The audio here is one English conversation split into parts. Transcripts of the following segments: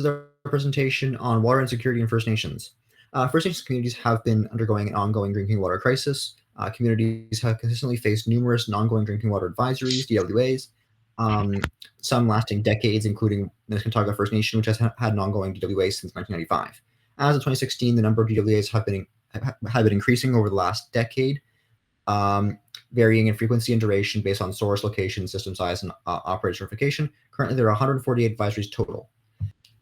the presentation on water insecurity in First Nations. First Nations communities have been undergoing an ongoing drinking water crisis. Communities have consistently faced numerous and ongoing drinking water advisories, DWAs, um, some lasting decades, including the Niskantaga First Nation, which has had an ongoing DWA since 1995. As of 2016, the number of DWAs have been increasing over the last decade, um, varying in frequency and duration based on source, location, system size, and operator certification. Currently, there are 148 advisories total.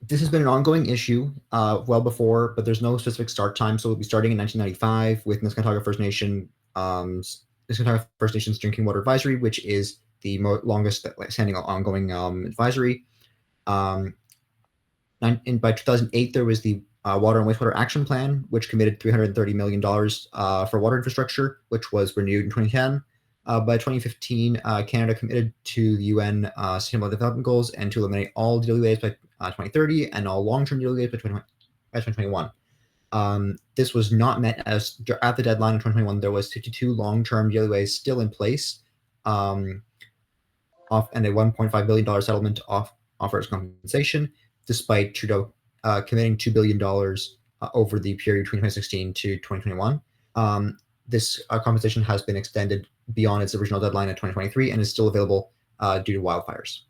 This has been an ongoing issue well before, but there's no specific start time. So we'll be starting in 1995 with Niskantaga First Nation, Niskantaga First Nation's Drinking Water Advisory, which is the longest standing ongoing advisory. Um, by 2008, there was the Water and Wastewater Action Plan, which committed $330 million for water infrastructure, which was renewed in 2010. By 2015, Canada committed to the UN Sustainable Development Goals and to eliminate all DWAs by 2030 and all long-term DWAs by 2021. This was not met as at the deadline in 2021. There was 52 long-term DWAs still in place, and a $1.5 billion settlement offers compensation, despite Trudeau committing $2 billion over the period between 2016 to 2021. This compensation has been extended beyond its original deadline at 2023 and is still available due to wildfires.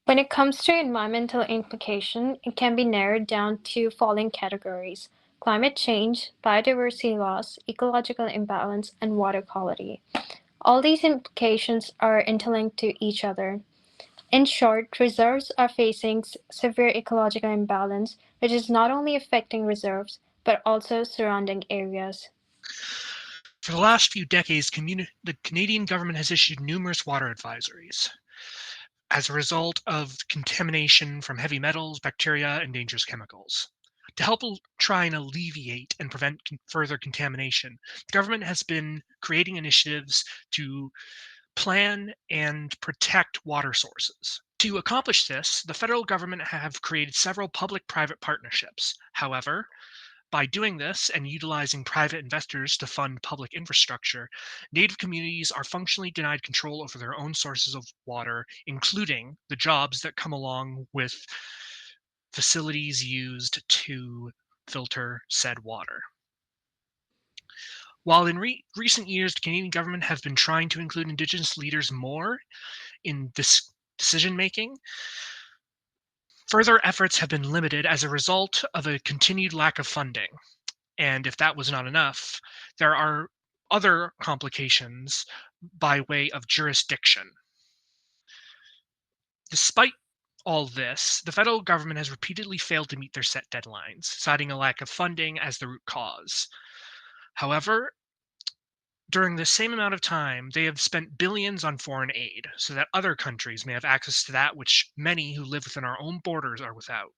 When it comes to environmental implication, it can be narrowed down to following categories: climate change, biodiversity loss, ecological imbalance, and water quality. All these implications are interlinked to each other. In short, reserves are facing severe ecological imbalance, which is not only affecting reserves, but also surrounding areas. For the last few decades, the Canadian government has issued numerous water advisories as a result of contamination from heavy metals, bacteria, and dangerous chemicals. To help try and alleviate and prevent further contamination, the government has been creating initiatives to plan and protect water sources. To accomplish this, the federal government have created several public-private partnerships. However, by doing this and utilizing private investors to fund public infrastructure, Native communities are functionally denied control over their own sources of water, including the jobs that come along with facilities used to filter said water. While in recent years, the Canadian government has been trying to include Indigenous leaders more in this decision making, further efforts have been limited as a result of a continued lack of funding. And if that was not enough, there are other complications by way of jurisdiction. Despite all this, the federal government has repeatedly failed to meet their set deadlines, citing a lack of funding as the root cause. However, during the same amount of time, they have spent billions on foreign aid so that other countries may have access to that which many who live within our own borders are without.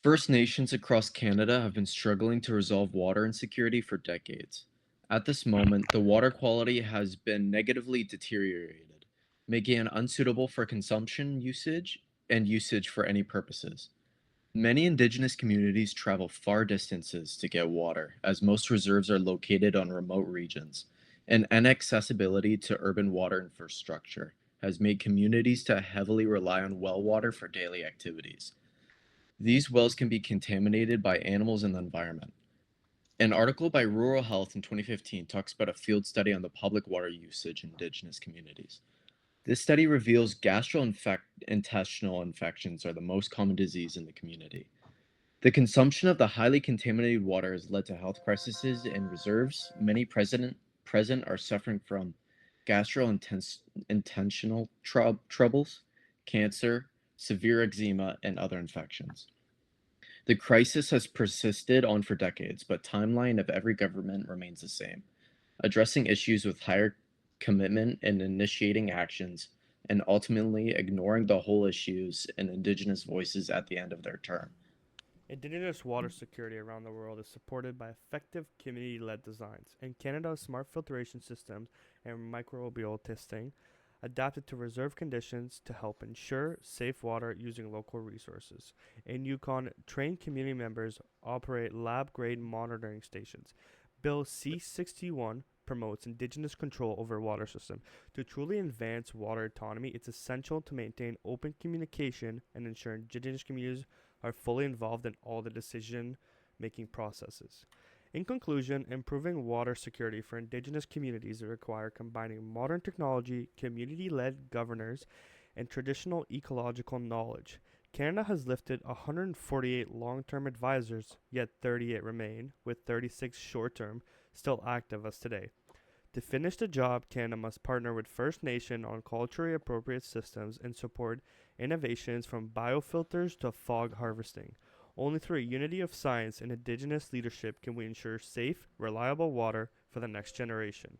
First Nations across Canada have been struggling to resolve water insecurity for decades. At this moment, the water quality has been negatively deteriorated, making it unsuitable for consumption usage and usage for any purposes. Many Indigenous communities travel far distances to get water, as most reserves are located on remote regions, and inaccessibility to urban water infrastructure has made communities to heavily rely on well water for daily activities. These wells can be contaminated by animals in the environment. An article by Rural Health in 2015 talks about a field study on the public water usage in Indigenous communities. This study reveals gastrointestinal infections are the most common disease in the community. The consumption of the highly contaminated water has led to health crises in reserves. Many present are suffering from gastrointestinal troubles, cancer, severe eczema, and other infections. The crisis has persisted on for decades, but timeline of every government remains the same, addressing issues with higher commitment and initiating actions, and ultimately ignoring the whole issues and Indigenous voices at the end of their term. Indigenous water security around the world is supported by effective community-led designs. In Canada, smart filtration systems and microbial testing adapted to reserve conditions to help ensure safe water using local resources. In Yukon, trained community members operate lab-grade monitoring stations. Bill C-61 promotes Indigenous control over water system. To truly advance water autonomy, it's essential to maintain open communication and ensure Indigenous communities are fully involved in all the decision-making processes. In conclusion, improving water security for Indigenous communities require combining modern technology, community-led governors, and traditional ecological knowledge. Canada has lifted 148 long-term advisors, yet 38 remain, with 36 short-term still active as today. To finish the job, Canada must partner with First Nation on culturally appropriate systems and support innovations from biofilters to fog harvesting. Only through a unity of science and Indigenous leadership can we ensure safe, reliable water for the next generation.